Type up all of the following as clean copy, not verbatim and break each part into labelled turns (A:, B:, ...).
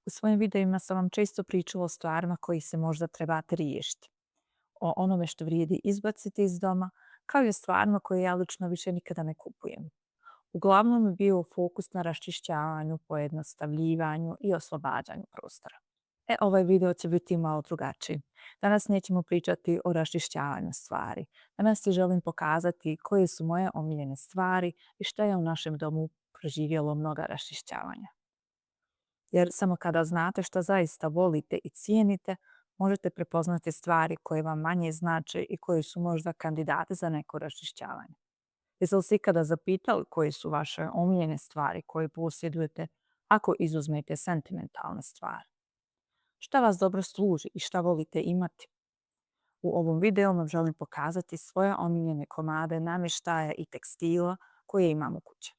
A: U svojim videima sam vam često pričala o stvarima koji se možda trebate riješiti. O onome što vrijedi izbaciti iz doma, kao i o stvarima koje ja lično više nikada ne kupujem. Uglavnom je bio fokus na raščišćavanju, pojednostavljivanju i oslobađanju prostora. Ovaj video će biti malo drugačiji. Danas nećemo pričati o raščišćavanju stvari. Danas ti želim pokazati koje su moje omiljene stvari i što je u našem domu proživjelo mnoga raščišćavanja. Jer samo kada znate što zaista volite i cijenite, možete prepoznati stvari koje vam manje znače i koje su možda kandidate za neko raščišćavanje. Jeste li se ikada zapitali koje su vaše omiljene stvari koje posjedujete ako izuzmete sentimentalne stvari? Šta vas dobro služi i šta volite imati? U ovom videu vam želim pokazati svoje omiljene komade namještaja i tekstila koje imam u kući.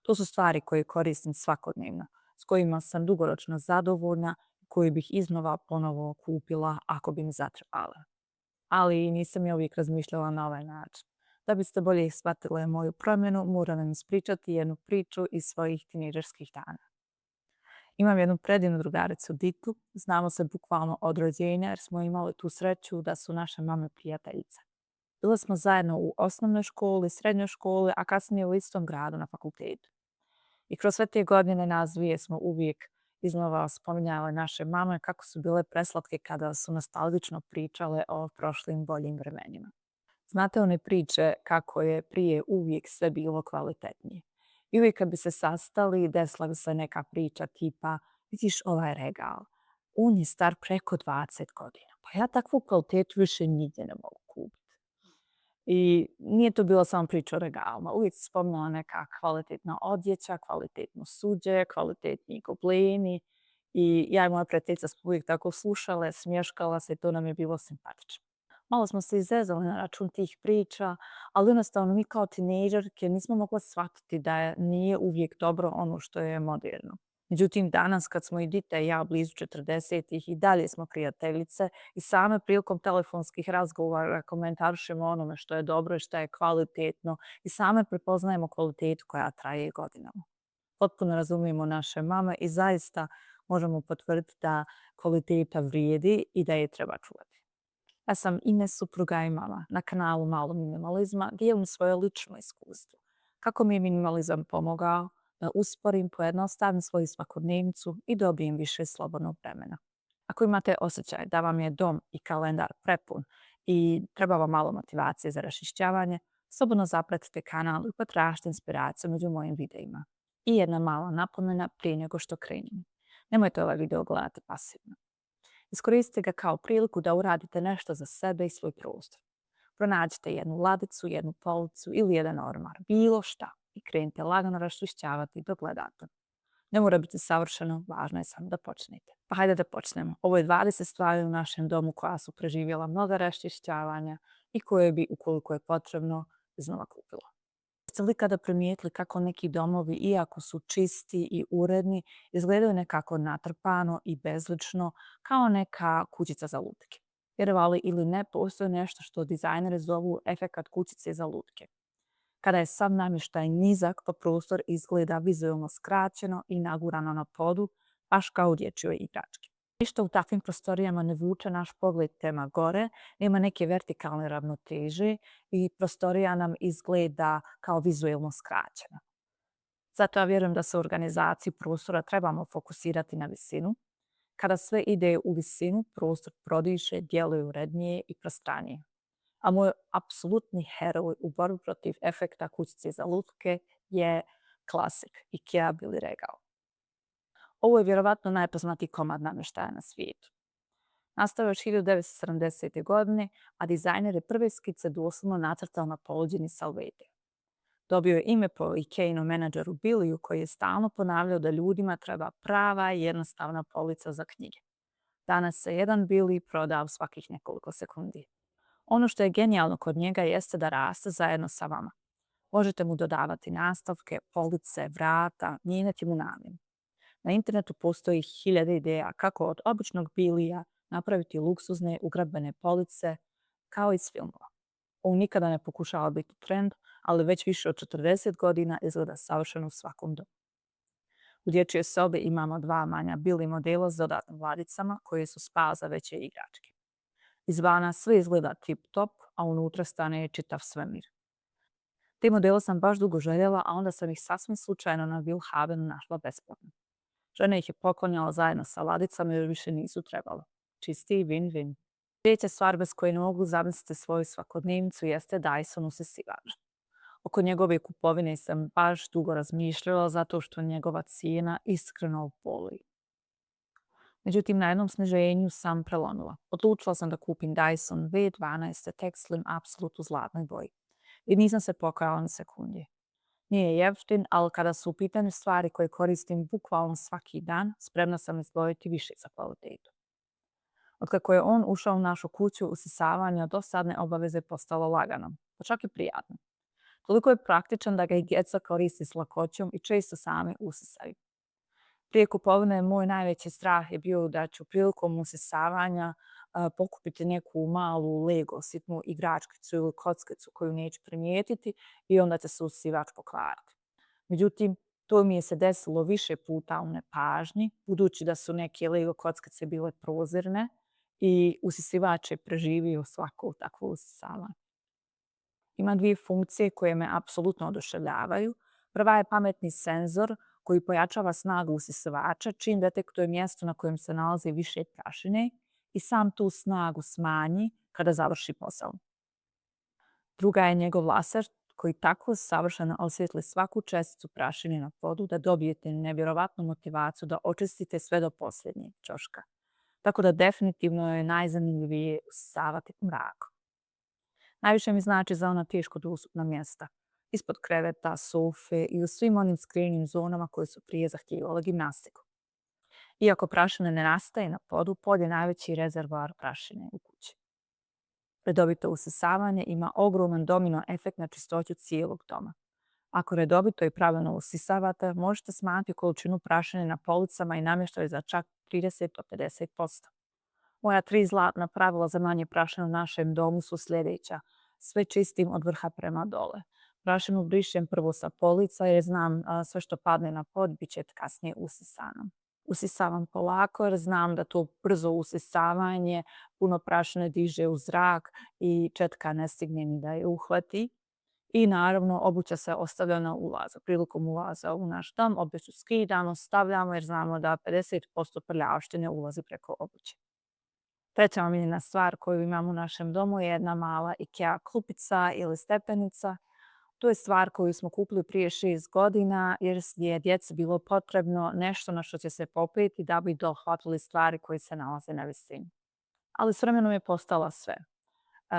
A: To su stvari koje koristim svakodnevno, s kojima sam dugoročno zadovoljna i koje bih iznova ponovo kupila ako bi mi zatrebale. Ali nisam ja uvijek razmišljala na ovaj način. Da biste bolje shvatile moju promjenu, moram vam ispričati jednu priču iz svojih tinejdžerskih dana. Imam jednu predivnu drugaricu Ditu, znamo se bukvalno od rođenja jer smo imali tu sreću da su naše mame prijateljice. Bile smo zajedno u osnovnoj školi, srednjoj školi, a kasnije u istom gradu na fakultetu. I kroz sve te godine nas dvije smo uvijek iznova spominjale naše mame kako su bile preslatke kada su nostalgično pričale o prošlim boljim vremenima. Znate one priče kako je prije uvijek sve bilo kvalitetnije. I uvijek kad bi se sastali, desila bi se neka priča tipa vidiš ovaj regal, on je star preko 20 godina. Pa ja takvu kvalitetu više nigdje ne mogu kupiti. I nije to bila samo priča o regalima. Uvijek se spominjala neka kvalitetna odjeća, kvalitetno suđe, kvalitetni gobleni. I ja i moja prijateljica smo uvijek tako slušale, smješkala se i to nam je bilo simpatično. Malo smo se izezali na račun tih priča, ali jednostavno mi kao tinejdžerke nismo mogli shvatiti da nije uvijek dobro ono što je moderno. Međutim, danas kad smo i Dita i ja blizu 40-ih i dalje smo prijateljice i same prilikom telefonskih razgovora komentarišemo onome što je dobro i što je kvalitetno i same prepoznajemo kvalitetu koja traje godinama. Potpuno razumijemo naše mame i zaista možemo potvrditi da kvaliteta vrijedi i da je treba čuvati. Ja sam Ines, supruga i mama. Na kanalu Malo minimalizma dijelim svoje lično iskustvo. Kako mi je minimalizam pomogao da usporim, pojednostavim svoju svakodnevnicu i dobijem više slobodnog vremena. Ako imate osjećaj da vam je dom i kalendar prepun i treba vam malo motivacije za raščišćavanje, slobodno zapratite kanal i potražite inspiraciju među mojim videima. I jedna mala napomena prije nego što krenem. Nemojte ovaj video gledati pasivno. Iskoristite ga kao priliku da uradite nešto za sebe i svoj prostor. Pronađite jednu ladicu, jednu policu ili jedan ormar, bilo šta, i krenite lagano raščišćavati dok gledate. Ne mora biti savršeno, važno je samo da počnete. Pa hajde da počnemo. Ovo je 20 stvari u našem domu koja su preživjela mnoga raščišćavanja i koje bi, ukoliko je potrebno, iznova kupila. Jeste li kada primijetili kako neki domovi, iako su čisti i uredni, izgledaju nekako natrpano i bezlično, kao neka kućica za lutke? Vjerovali ili ne, postoji nešto što dizajneri zovu efekat kućice za lutke. Kada je sav namještaj nizak, pa prostor izgleda vizualno skraćeno i nagurano na podu, baš kao u dječjoj igrački. Ništa u takvim prostorijama ne vuče naš pogled prema gore, nema neke vertikalne ravnoteže i prostorija nam izgleda kao vizualno skraćena. Zato ja vjerujem da se u organizaciji prostora trebamo fokusirati na visinu. Kada sve ide u visinu, prostor prodiše, djeluje urednije i prostranije. A moj apsolutni heroj u borbi protiv efekta kućice za lutke je klasik IKEA Bili regao. Ovo je vjerovatno najpoznatiji komad namještaja na svijetu. Nastao je još 1970. godine, a dizajner je prve skice doslovno nacrtao na poluđini salvete. Dobio je ime po IKEA-inom menadžeru Billiju koji je stalno ponavljao da ljudima treba prava i jednostavna polica za knjige. Danas se jedan Billy proda u svakih nekoliko sekundi. Ono što je genijalno kod njega jeste da raste zajedno sa vama. Možete mu dodavati nastavke, police, vrata, mijenjati mu namjenu. Na internetu postoji hiljade ideja kako od običnog bilija napraviti luksuzne ugradbene police kao iz filmova. On nikada ne pokušava biti trend, ali već više od 40 godina izgleda savršeno u svakom domu. U dječjoj sobi imamo dva manja Billy modela s dodatnim ladicama koje su spas za veće igračke. Izvana sve izgleda tip-top, a unutra stane je čitav svemir. Te modele sam baš dugo željela, a onda sam ih sasvim slučajno na Willhabenu našla besplatno. Žena ih je poklonjala zajedno sa ladicama jer više nisu trebala. Čisti win-win. Sljedeća stvar bez koje ne mogu zamisliti svoju svakodnevnicu jeste Dyson usisivač. Oko njegove kupovine sam baš dugo razmišljala zato što njegova cijena iskreno boli. Međutim, na jednom sniženju sam prelomila. Odlučila sam da kupim Dyson V12 Tech Slim Absolute u zlatnoj boji. I nisam se pokajala na sekundi. Nije jeftin, ali kada su u pitanju stvari koje koristim bukvalno svaki dan, spremna sam izdvojiti više za kvalitetu. Otkako je on ušao u našu kuću, usisavanje od dosadne obaveze postalo lagano, pa čak i prijatno. Toliko je praktičan da ga i djeca koristi s lakoćom i često sami usisaju. Prije kupovine moj najveći strah je bio da ću prilikom usisavanja pokupiti neku malu Lego sitnu igračkicu ili kockicu koju neću primijetiti i onda će se usisivač pokvariti. Međutim, to mi je se desilo više puta u nepažnji, budući da su neke Lego kockice bile prozirne i usisivač je preživio svako takvo usisavanje. Ima dvije funkcije koje me apsolutno oduševljavaju. Prva je pametni senzor koji pojačava snagu usisivača čim detektuje mjesto na kojem se nalazi više prašine i sam tu snagu smanji kada završi posao. Druga je njegov laser koji tako savršeno osvijetli svaku česticu prašine na podu da dobijete nevjerovatnu motivaciju da očistite sve do posljednjeg ćoška. Tako da definitivno je najzanimljivije usisavati u mraku. Najviše mi znači za ona teško dostupna mjesta. Ispod kreveta, sofe i u svim onim skrivenim zonama koje su prije zahtijevale gimnastiku. Iako prašina ne nastaje na podu, pod je najveći rezervoar prašine u kući. Redovito usisavanje ima ogroman domino efekt na čistoću cijelog doma. Ako redovito i pravilno usisavate, možete smanjiti količinu prašine na policama i namještaju za čak 30 do 50%. Moja 3 zlatna pravila za manje prašine u našem domu su sljedeća. Sve čistim od vrha prema dole. Prašinu brišem prvo sa polica jer znam sve što padne na pod bit će kasnije usisano. Usisavam polako jer znam da to brzo usisavanje puno prašine diže u zrak i četka ne stigne ni da je uhvati. I naravno obuća se ostavlja na ulazu. Prilikom ulaza u naš dom obuću skidamo, stavljamo jer znamo da 50% prljavštine ulazi preko obuće. Treća omiljena stvar koju imamo u našem domu je jedna mala IKEA klupica ili stepenica. To je stvar koju smo kupili prije 6 godina jer je djeci bilo potrebno nešto na što će se popeti da bi dohvatili stvari koje se nalaze na visini. Ali s vremenom je postala sve.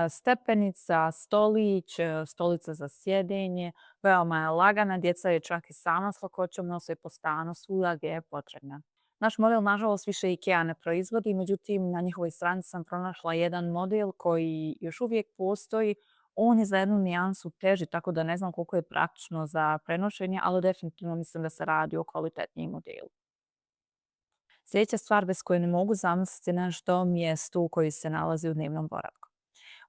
A: Stepenica, stolić, stolica za sjedenje, veoma je lagana, djeca je čak i sama s lakoćom nose po stanu svuda gdje je potrebna. Naš model, nažalost, više IKEA ne proizvodi, međutim, na njihovoj stranici sam pronašla jedan model koji još uvijek postoji. On je za jednu nijansu teži, tako da ne znam koliko je praktično za prenošenje, ali definitivno mislim da se radi o kvalitetnijem modelu. Sljedeća stvar bez koje ne mogu zamisliti naš dom je stol koji se nalazi u dnevnom boravku.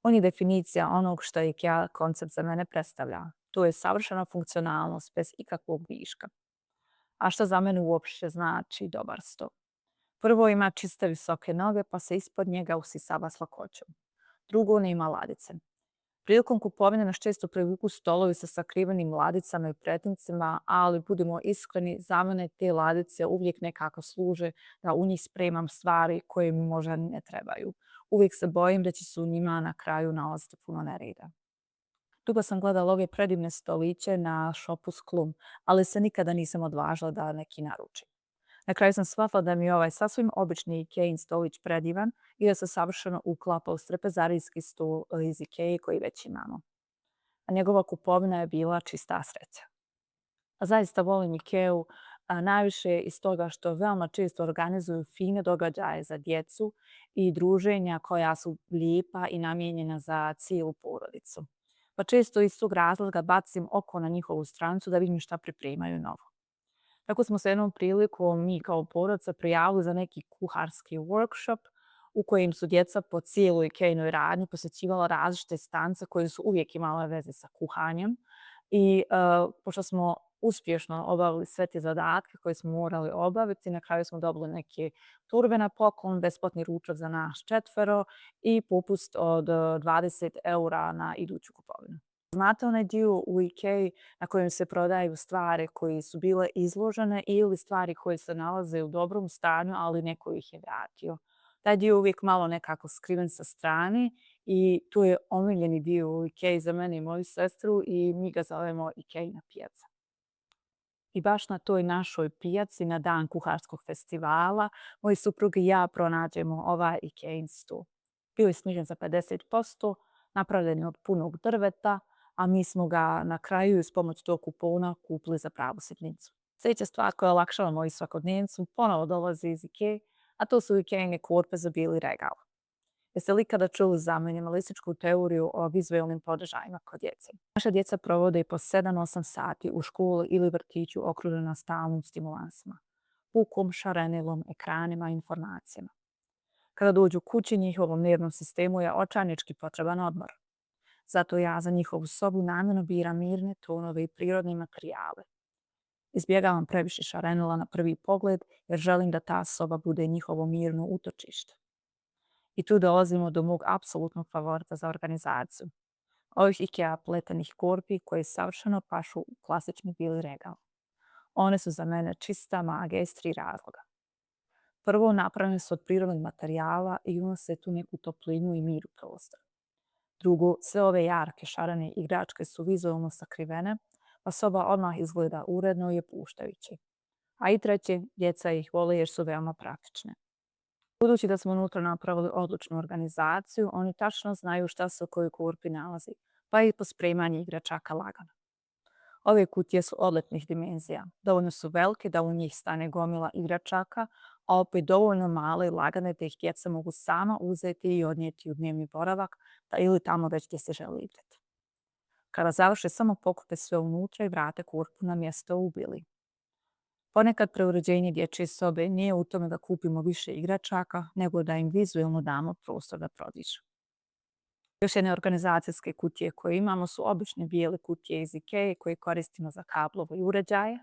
A: On je definicija onog što je IKEA koncept za mene predstavlja. To je savršena funkcionalnost bez ikakvog viška. A što za mene uopće znači dobar stol? Prvo, ima čiste visoke noge pa se ispod njega usisava s lakoćom. Drugo, nema ladice. Prilikom kupovine nas često privuku stolovi sa sakrivenim ladicama i pretinцima, ali budimo iskreni, za mene te ladice uvijek nekako služe da u njih spremam stvari koje mi možda ne trebaju. Uvijek se bojim da će se u njima na kraju nalaziti puno nereda. Dugo sam gledala ove predivne stoliće na shopu Sklum, ali se nikada nisam odvažila da neki naručim. Na kraju sam shvatila da mi je ovaj sasvim obični IKEA stolić predivan i da se savršeno uklapa u strepezarijski stol iz IKEA koji već imamo. A njegova kupovina je bila čista sreća. Zaista volim IKEA najviše iz toga što veoma često organizuju fine događaje za djecu i druženja koja su lijepa i namijenjena za cijelu porodicu. Pa često iz tog razloga bacim oko na njihovu stranicu da vidim šta pripremaju novo. Tako smo se jednom prilikom mi kao porodica prijavili za neki kuharski workshop u kojem su djeca po cijeloj IKEA-inoj radnji posjećivala različite stanice koje su uvijek imale veze sa kuhanjem. I pošto smo uspješno obavili sve te zadatke koje smo morali obaviti. Na kraju smo dobili neke torbe na poklon, besplatni ručak za nas četvero i popust od 20 eura na iduću kupovinu. Znate onaj dio u IKEA na kojem se prodaju stvari koje su bile izložene ili stvari koje se nalaze u dobrom stanju, ali neko ih je vratio. Taj dio je uvijek malo nekako skriven sa strane i to je omiljeni dio u IKEA za mene i moju sestru i mi ga zovemo IKEA pijaca. I baš na toj našoj pijaci, na dan kuharskog festivala, moj suprug i ja pronađemo ovaj IKEA sto. Bio je snižen za 50%, napravljen je od punog drveta, a mi smo ga na kraju s pomoć tog kupona kupili za pravu sitnicu. Sljedeća stvar koja olakšava moju svakodnevnicu ponovo dolazi iz IKEA, a to su IKEA korpe za bijeli regal. Jeste li ikada čuli za minimalističku teoriju o vizualnim podržajima kod djece? Naša djeca provode i po 7-8 sati u školi ili vrtiću okružena stalnim stimulansima, bukom, šarenilom, ekranima i informacijama. Kada dođu kući, njihovom nervnom sistemu je očajnički potreban odmor. Zato ja za njihovu sobu namjerno biram mirne tonove i prirodne materijale. Izbjegavam previše šarenila na prvi pogled jer želim da ta soba bude njihovo mirno utočište. I tu dolazimo do mog apsolutnog favorita za organizaciju. Ovih IKEA pletenih korpi koje savršeno pašu u klasični bijeli regal. One su za mene čista magija iz 3 razloga. Prvo, napravljene su od prirodnih materijala i unose tu neku toplinu i mir u prostor. Drugo, sve ove jarke šarene igračke su vizualno sakrivene, pa soba odmah izgleda uredno i opuštajuće. A i treće, djeca ih vole jer su veoma praktične. Budući da smo unutra napravili odličnu organizaciju, oni tačno znaju šta se u kojoj korpi nalazi, pa i pospremanje igračaka lagano. Ove kutije su odletnih dimenzija. Dovoljno su velike da u njih stane gomila igračaka, a opet dovoljno male i lagane da ih djeca mogu sama uzeti i odnijeti u dnevni boravak ili tamo već gdje se žele igrati. Kada završe, samo pokupe sve unutra i vrate korpu na mjesto u bili. Ponekad preuređenje dječje sobe nije u tome da kupimo više igračaka, nego da im vizualno damo prostor da prodišu. Još jedne organizacijske kutije koje imamo su obične bijele kutije iz IKEA koje koristimo za kablove i uređaje.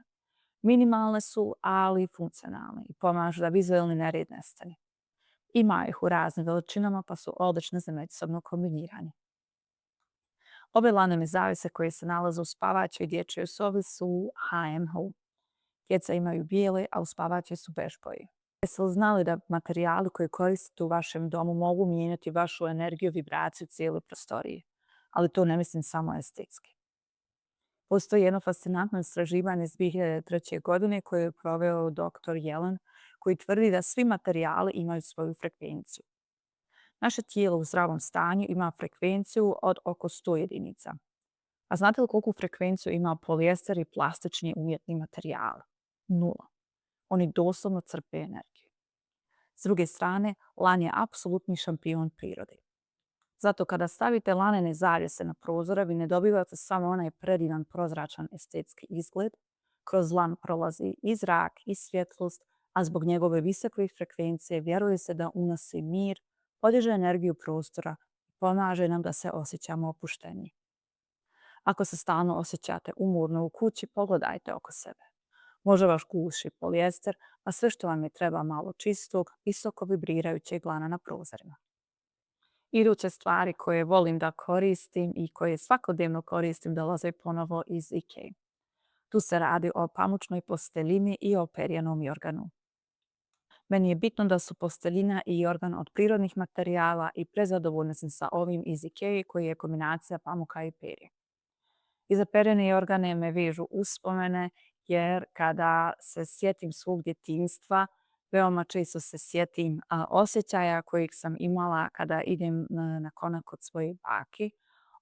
A: Minimalne su, ali funkcionalne i pomažu da vizualni nered nestane. Ima ih u raznim veličinama, pa su odlične za međusobno kombiniranje. Ove lanene zavise koje se nalaze u spavaćoj dječjoj sobi su H&M Home. Djeca imaju bijele, a u spavaćoj su bež boje. Jeste li znali da materijali koje koristite u vašem domu mogu mijenjati vašu energiju i vibraciju cijele prostorije? Ali to ne mislim samo estetski. Postoji jedno fascinantno istraživanje iz 2003. godine koje je proveo dr. Jelen, koji tvrdi da svi materijali imaju svoju frekvenciju. Naše tijelo u zdravom stanju ima frekvenciju od oko 100 jedinica. A znate li koliko frekvenciju ima polijester i plastični umjetni materijal? 0. Oni doslovno crpe energiju. S druge strane, lan je apsolutni šampion prirode. Zato kada stavite lanene zavjese na prozore, vi ne dobivate samo onaj predivan prozračan estetski izgled. Kroz lan prolazi i zrak i svjetlost, a zbog njegove visoke frekvencije vjeruje se da unosi mir, podiže energiju prostora i pomaže nam da se osjećamo opušteniji. Ako se stalno osjećate umorno u kući, pogledajte oko sebe. Možda vas guši polijester, a sve što vam je treba malo čistog, visoko vibrirajućeg lana na prozorima. Iduće stvari koje volim da koristim i koje svakodnevno koristim dolaze ponovo iz IKEA. Tu se radi o pamučnoj posteljini i o perjanom jorganu. Meni je bitno da su posteljina i jorgan od prirodnih materijala i prezadovoljna sam sa ovim iz IKEA koji je kombinacija pamuka i perje. Iza perjane jorgane me vežu uspomene jer kada se sjetim svog djetinjstva, veoma često se sjetim osjećaja kojeg sam imala kada idem na konak kod svoje bake.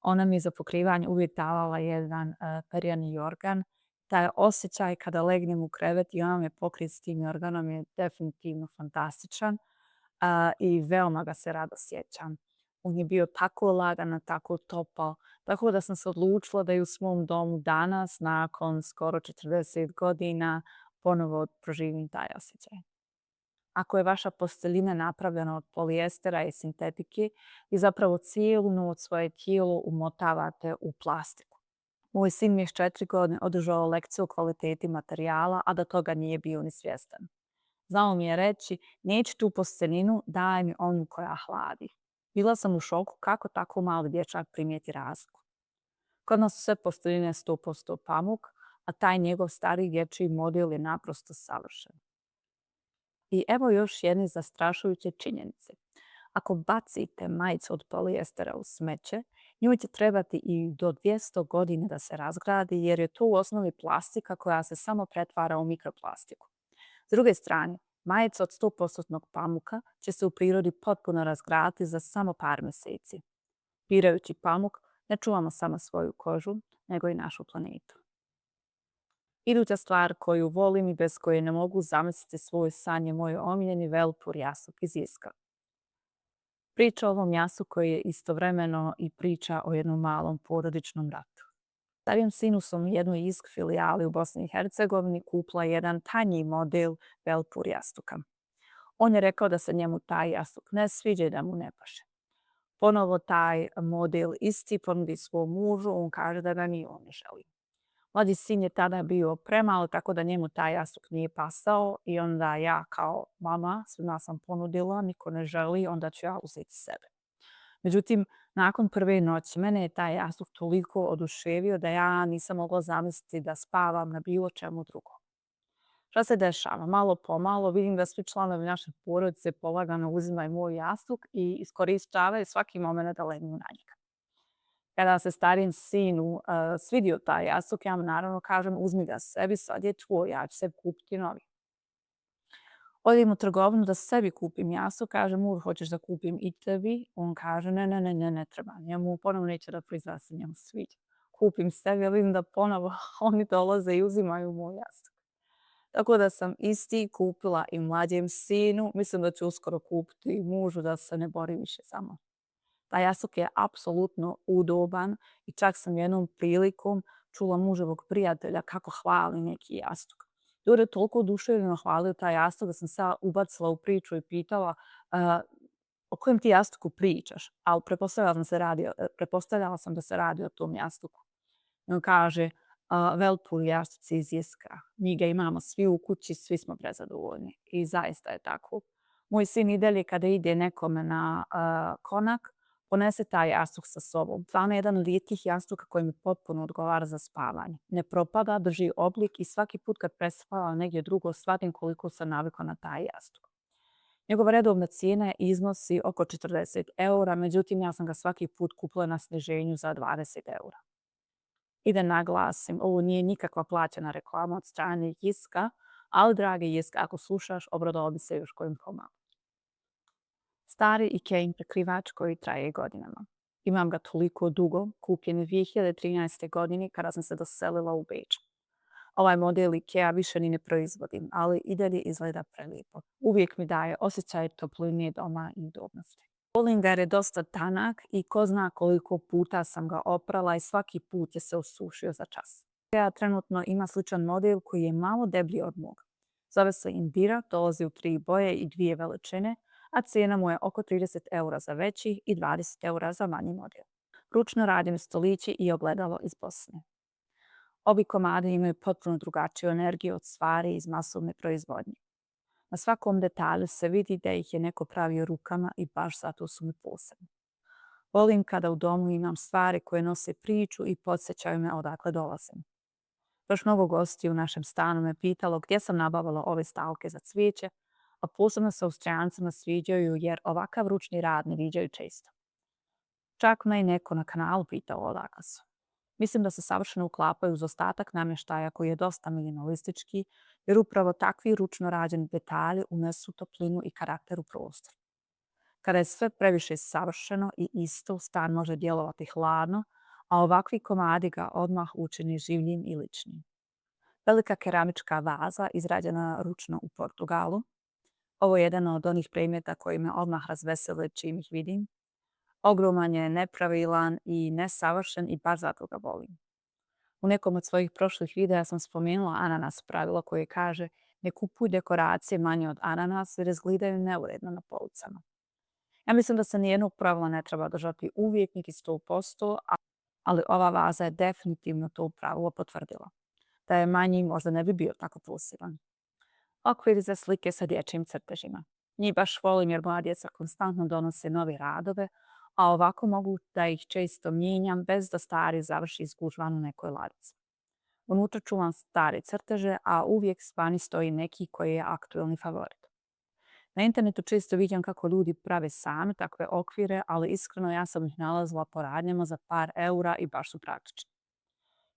A: Ona mi je za pokrivanje uvijek davala jedan perjani jorgan. Taj osjećaj kada legnem u krevet i ona me pokrije s tim jorganom je definitivno fantastičan i veoma ga se rado sjećam. On je bio tako lagan, tako topao, tako da sam se odlučila da i u svom domu danas, nakon skoro 40 godina, ponovo proživim taj osjećaj. Ako je vaša posteljina napravljena od polijestera i sintetike, vi zapravo cijelu noć svoje tijelo umotavate u plastiku. Moj sin mi je s 4 godine održao lekciju o kvaliteti materijala, a da toga nije bio ni svjestan. Znao mi je reći, neću tu posteljinu, daj mi onu koja hladi. Bila sam u šoku kako tako mali dječak primijeti razliku. Kod nas su sve posteljine 100% pamuk, a taj njegov stari dječji model je naprosto savršen. I evo još jedne zastrašujuće činjenice. Ako bacite majicu od polijestera u smeće, njoj će trebati i do 200 godina da se razgradi jer je to u osnovi plastika koja se samo pretvara u mikroplastiku. S druge strane, majica od 100% pamuka će se u prirodi potpuno razgraditi za samo par mjeseci. Birajući pamuk, ne čuvamo samo svoju kožu, nego i našu planetu. Iduća stvar koju volim i bez koje ne mogu zamisliti svoj san je moj omiljeni velpur jastuk iz Iska. Priča o ovom jasu koji je istovremeno i priča o jednom malom porodičnom ratu. Starijem sinu sam u jednoj Isk filijali u Bosni i Hercegovini kupila jedan tanji model velpur jastuka. On je rekao da se njemu taj jastuk ne sviđa i da mu ne paše. Ponovo taj model isti ponudi svom mužu, on kaže da ga ni on ne želi. Mlađi sin je tada bio premalo, tako da njemu taj jastuk nije pasao i onda ja kao mama, svima sam ponudila, niko ne želi, onda ću ja uzeti sebe. Međutim, nakon prve noći mene je taj jastuk toliko oduševio da ja nisam mogla zamisliti da spavam na bilo čemu drugom. Šta se dešava? Malo po malo vidim da svi članovi naše porodice polagano uzimaju moj jastuk i iskoristavaju svaki moment da legnu na njega. Kada se starijem sinu svidio taj jastuk, ja mu naravno kažem uzmi ga sebi, sad je tvoj, ja ću sebi kupiti novi. Odim u trgovinu da sebi kupim jastuk, kaže muž hoćeš da kupim i tebi? On kaže ne treba, njemu ponovo neće da prizna se njemu sviđa. Kupim sebi, a vidim da ponovo oni dolaze i uzimaju moj jastuk. Tako da sam isti kupila i mlađem sinu, mislim da ću uskoro kupiti i mužu da se ne bori više samo. Taj jastuk je apsolutno udoban i čak sam jednom prilikom čula muževog prijatelja kako hvali neki jastuk. Ljudi je toliko oduševljeno hvalio taj jastuk da sam se ubacila u priču i pitala o kojem ti jastuku pričaš, ali pretpostavljala sam da se radi o tom jastuku. I on kaže, velpur jastuci iz Iskra. Mi ga imamo svi u kući, svi smo prezadovoljni. I zaista je tako. Moj sin i dalje kada ide nekome na konak, ponese taj jastuk sa sobom. Stvarno je jedan od rijetkih jastuka koji mi potpuno odgovara za spavanje. Ne propada, drži oblik i svaki put kad prespavam negdje drugo shvatim koliko sam navikla na taj jastuk. Njegova redovna cijena iznosi oko 40 eura, međutim ja sam ga svaki put kupila na sniženju za 20 eura. I da naglasim, ovo nije nikakva plaćena reklama od strane Iska, ali dragi Iska, ako slušaš, obradovao bi se još kojim pomalo. Stari Ikein prekrivač koji traje godinama. Imam ga toliko dugo, kupljen je 2013. godine kada sam se doselila u Beč. Ovaj model Ikea više ni ne proizvodim, ali i dalje izgleda prelijepo. Uvijek mi daje osjećaj topline doma i udobnosti. Volim ga jer je dosta tanak i ko zna koliko puta sam ga oprala i svaki put je se osušio za čas. Ikea trenutno ima sličan model koji je malo deblji od mog. Zove se Indira, dolazi u 3 boje i 2 veličine, a cijena mu je oko 30 eura za veći i 20 eura za manji model. Ručno radim stolići i ogledalo iz Bosne. Ovi komadi imaju potpuno drugačiju energiju od stvari iz masovne proizvodnje. Na svakom detalju se vidi da ih je neko pravio rukama i baš zato su mi posebni. Volim kada u domu imam stvari koje nose priču i podsjećaju me odakle dolazim. Baš mnogo gosti u našem stanu me pitalo gdje sam nabavila ove stavke za cvijeće, a posebno se Austrijancima sviđaju jer ovakav ručni rad ne viđaju često. Čak me i neko na kanalu pitao odakle su. Mislim da se savršeno uklapaju uz ostatak namještaja koji je dosta minimalistički, jer upravo takvi ručno rađeni detalji unesu toplinu i karakter u prostor. Kada je sve previše savršeno i isto, stan može djelovati hladno, a ovakvi komadi ga odmah učini življim i ličnim. Velika keramička vaza izrađena ručno u Portugalu. Ovo je jedan od onih predmeta koji me odmah razvesele čim ih vidim. Ogroman je, nepravilan i nesavršen i baš zato ga volim. U nekom od svojih prošlih videa sam spomenula ananas pravilo koje kaže ne kupuj dekoracije manje od ananasa jer izgledaju neuredno na policama. Ja mislim da se nijednog pravila ne treba držati uvijek niti 100%, ali ova vaza je definitivno to upravo potvrdila. Da je manji možda ne bi bio tako poseban. Okvir za slike sa dječjim crtežima. Njih baš volim jer moja djeca konstantno donose nove radove, a ovako mogu da ih često mijenjam bez da stari završi izgužvan u nekoj ladici. Unutra čuvam stare crteže, a uvijek vani stoji neki koji je aktuelni favorit. Na internetu često vidim kako ljudi prave sami takve okvire, ali iskreno ja sam ih nalazila po radnjama za par eura i baš su praktični.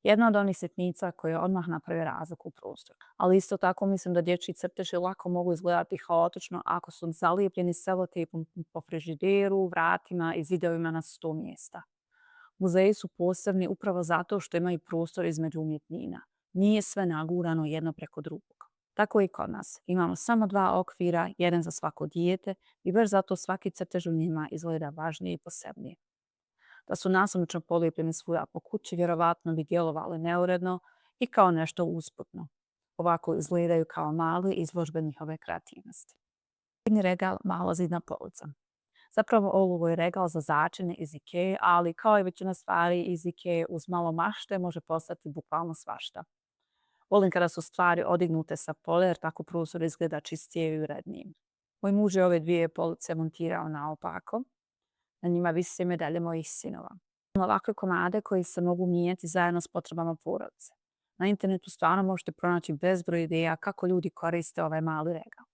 A: Jedna od onih sitnica koje odmah naprave razliku u prostoru. Ali isto tako mislim da dječji crteži lako mogu izgledati haotično ako su zalijepljeni selotejpom po frižideru, vratima i zidovima na 100 mjesta. Muzeji su posebni upravo zato što imaju prostor između umjetnina. Nije sve nagurano jedno preko drugog. Tako i kod nas. Imamo samo 2 okvira, jedan za svako dijete i baš zato svaki crtež u njima izgleda važnije i posebnije. Da su nasumično polijepljeni svuda po kući, vjerovatno bi djelovali neuredno i kao nešto usputno. Ovako izgledaju kao mali izložbe njihove kreativnosti. Jedni regal, mala zidna polica. Zapravo ovo je regal za začine iz Ikea, ali kao i većina stvari iz Ikea uz malo mašte može postati bukvalno svašta. Volim kada su stvari odignute sa polja jer tako prostor izgleda čistije i urednije. Moj muž je ove 2 police montirao naopako. Na njima vise medalje mojih sinova. Ovakve komade koji se mogu mijenjati zajedno s potrebama porodice. Na internetu stvarno možete pronaći bezbroj ideja kako ljudi koriste ovaj mali regal.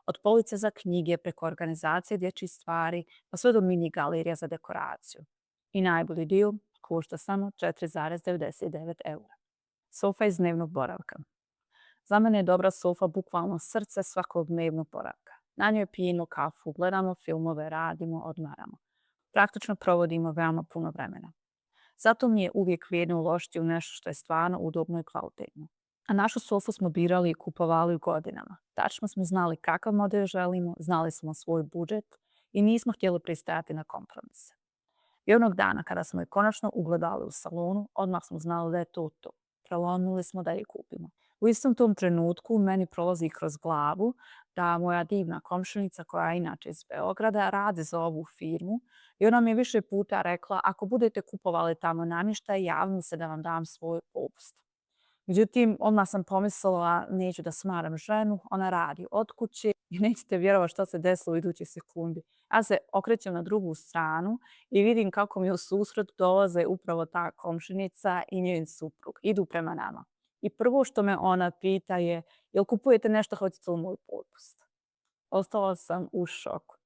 A: Od police za knjige preko organizacije dječjih stvari pa sve do mini galerija za dekoraciju. I najbolji dio košta samo 4,99 eura. Sofa iz dnevnog boravka. Za mene je dobra sofa bukvalno srce svakog dnevnog boravka. Na njoj pijemo kafu, gledamo filmove, radimo, odmaramo. Praktično provodimo veoma puno vremena. Zato mi je uvijek vrijedno uložiti u nešto što je stvarno udobno i kvalitetno. A našu sofu smo birali i kupovali u godinama. Tačno smo znali kakav model želimo, znali smo svoj budžet i nismo htjeli pristajati na kompromise. I onog dana kada smo je konačno ugledali u salonu, odmah smo znali da je to to. Prelomili smo da je kupimo. U istom tom trenutku meni prolazi kroz glavu da moja divna komšinica koja je inače iz Beograda radi za ovu firmu i ona mi je više puta rekla ako budete kupovali tamo namještaj, javim se da vam dam svoj popust. Međutim, odmah sam pomislila neću da smaram ženu, ona radi od kuće i nećete vjerovati što se desilo u idućoj sekundi. Ja se okrećem na drugu stranu i vidim kako mi u susret dolaze upravo ta komšinica i njen suprug. Idu prema nama. I prvo što me ona pita je jel kupujete nešto, hoćete li moj popust? Ostala sam u šoku.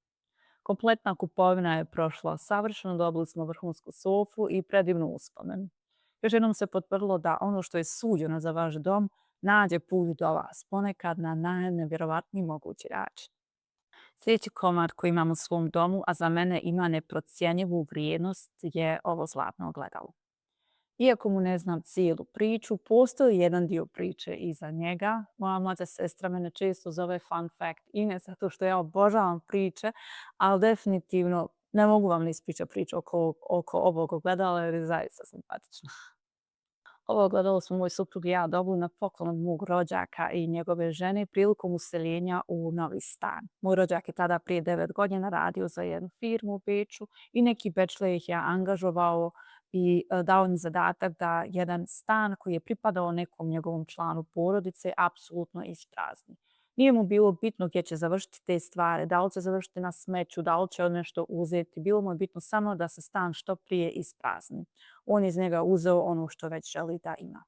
A: Kompletna kupovina je prošla savršeno, dobili smo vrhunsku sofu i predivnu uspomenu. Još jednom se potvrdilo da ono što je suđeno za vaš dom nađe put do vas, ponekad na najnevjerovatniji mogući način. Sljedeći komad koji imam u svom domu, a za mene ima neprocjenjivu vrijednost, je ovo zlatno ogledalo. Iako mu ne znam cijelu priču, postoji jedan dio priče iza njega. Moja mlađa sestra mene često zove fun fact i ne zato što ja obožavam priče, ali definitivno ne mogu vam ni ispričati priču oko ovog ogledala jer je zaista simpatično. Ovo ogledalo smo moj suprug i ja dobili na poklon od mog rođaka i njegove žene prilikom useljenja u novi stan. Moj rođak je tada prije 9 godina radio za jednu firmu u Beču i neki bečle ih je angažovao i dao im zadatak da jedan stan koji je pripadao nekom njegovom članu porodice apsolutno isprazni. Nije mu bilo bitno gdje će završiti te stvari, da li će završiti na smeću, da li će od nešto uzeti. Bilo mu je bitno samo da se stan što prije isprazni. On je iz njega uzeo ono što već želi da ima.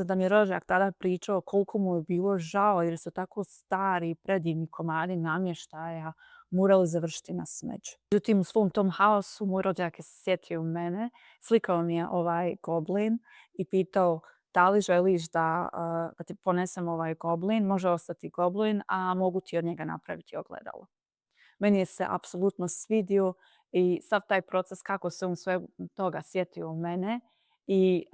A: Da mi je rođak tada pričao koliko mu je bilo žao jer su tako stari i predivni komadi namještaja morali završiti na smeću. Međutim, u svom tom haosu moj rođak je sjetio mene, slikao mi je ovaj goblin i pitao da li želiš da ti ponesem ovaj goblin, može ostati goblin, a mogu ti od njega napraviti ogledalo. Meni je se apsolutno svidio i sav taj proces kako se on sve toga sjetio mene i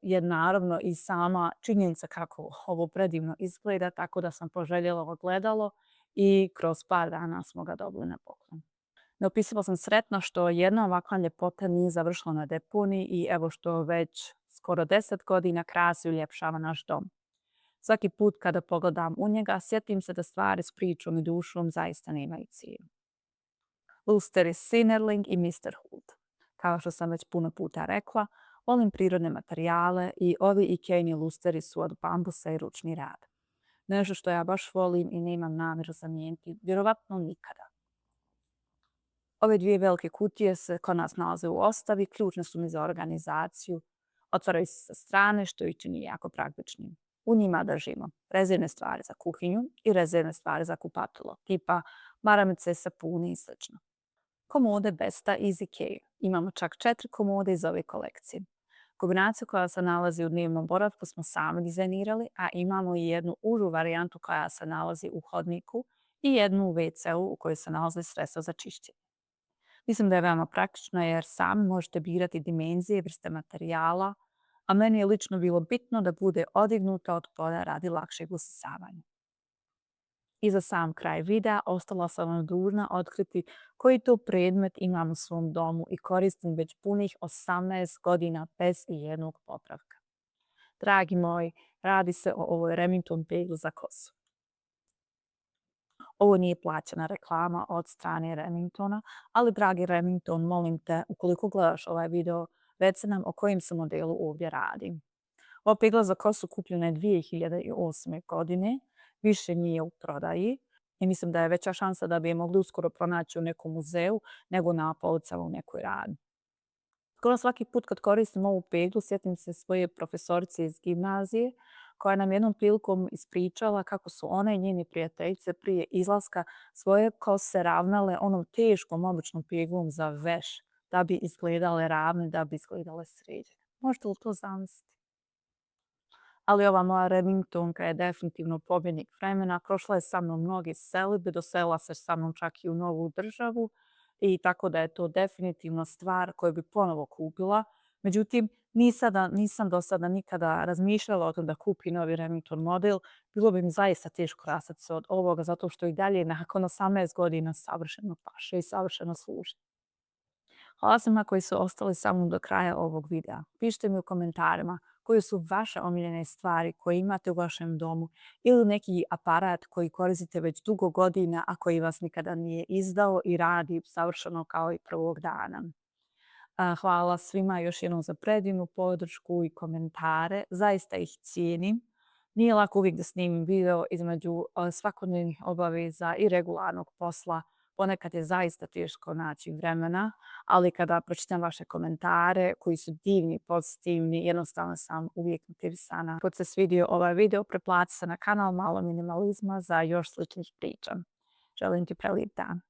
A: je naravno i sama činjenica kako ovo predivno izgleda, tako da sam poželjela ogledalo i kroz par dana smo ga dobili na poklon. Neopisivo sam sretna što jedna ovakva ljepota nije završila na deponiji i evo što već skoro 10 godina krasi i uljepšava naš dom. Svaki put kada pogledam u njega, sjetim se da stvari s pričom i dušom zaista nemaju cijenu. Luster je Sinnerling i Mr. Hood. Kao što sam već puno puta rekla, Volim prirodne materijale i ovi Ikejni lusteri su od bambusa i ručni rad. Nešto što ja baš volim i nemam namjeru zamijeniti, vjerovatno nikada. Ove dvije velike kutije se kod nas nalaze u ostavi, ključne su mi za organizaciju, otvaraju se sa strane što ih čini jako praktičnim. U njima držimo rezervne stvari za kuhinju i rezervne stvari za kupatilo, tipa maramice, sapuni i sl. Komode Besta iz Ikea. Imamo čak 4 komode iz ove kolekcije. Kombinaciju koja se nalazi u dnevnom boravku smo sami dizajnirali, a imamo i jednu užu varijantu koja se nalazi u hodniku i jednu u WC-u u kojoj se nalazi sredstvo za čišćenje. Mislim da je veoma praktično jer sami možete birati dimenzije i vrste materijala, a meni je lično bilo bitno da bude odignuta od polja radi lakšeg usisavanja. I za sam kraj videa ostala sam vam dužna otkriti koji to predmet imam u svom domu i koristim već punih 18 godina bez ijednog popravka. Dragi moji, radi se o ovoj Remington pegli za kosu. Ovo nije plaćena reklama od strane Remingtona, ali dragi Remington, molim te, ukoliko gledaš ovaj video, reci nam o kojem se modelu ovdje radi. Ova pegla za kosu kupljena je 2008. godine, više nije u prodaji i mislim da je veća šansa da bi je mogli uskoro pronaći u nekom muzeju nego na policama u nekoj radnji. Skoro svaki put kad koristim ovu peglu, sjetim se svoje profesorice iz gimnazije koja nam jednom prilikom ispričala kako su ona i njeni prijateljice prije izlaska svoje kose ravnale onom teškom običnom peglom za veš da bi izgledale ravne, da bi izgledale sređene. Možete li to zamisliti? Ali ova moja Remingtonka je definitivno pobjednik vremena. Prošla je sa mnom mnoge selidbe, doselila se sa mnom čak i u novu državu i tako da je to definitivno stvar koju bi ponovo kupila. Međutim, nisam do sada nikada razmišljala o tom da kupi novi Remington model. Bilo bi mi zaista teško rastati se od ovoga zato što i dalje nakon 18 godina savršeno paše i savršeno služi. Hvala svima koji su ostali sa mnom do kraja ovog videa. Pišite mi u komentarima koje su vaše omiljene stvari koje imate u vašem domu ili neki aparat koji koristite već dugo godina, a koji vas nikada nije izdao i radi savršeno kao i prvog dana. Hvala svima još jednom za predivnu podršku i komentare. Zaista ih cijenim. Nije lako uvijek da snimim video između svakodnevnih obaveza i regularnog posla. Ponekad je zaista teško naći vremena, ali kada pročitam vaše komentare koji su divni, pozitivni, jednostavno sam uvijek motivisana. Ako se svidio ovaj video, pretplati se na kanal Malo minimalizma za još sličnih priča. Želim ti prelijep dan.